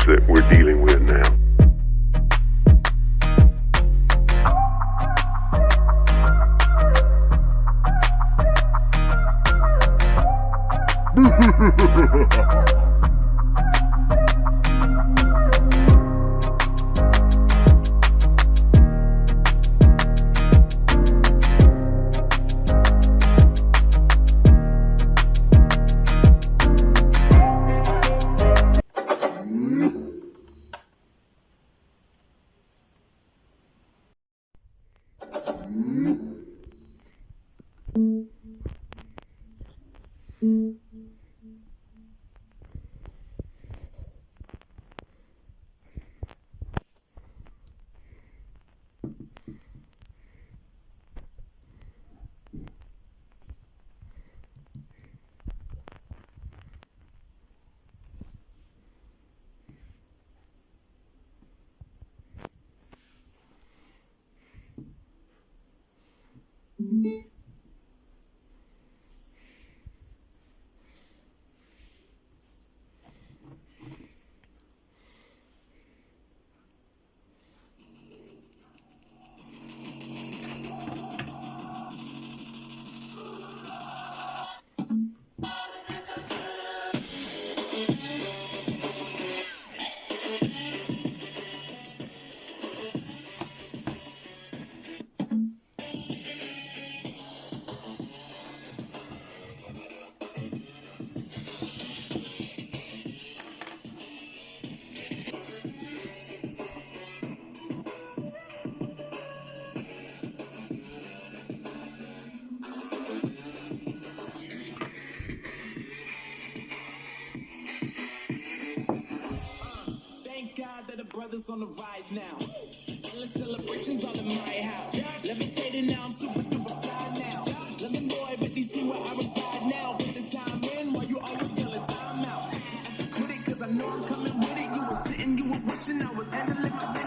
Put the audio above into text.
that we're dealing with now. Brothers on the rise now. Endless celebrations all in my house. Levitating now, I'm super duper fly now. London boy, but they see where I reside now. Put the time in while you always yelling time out. I quit it cause I know I'm coming with it. You were sitting, you were wishing I was handling my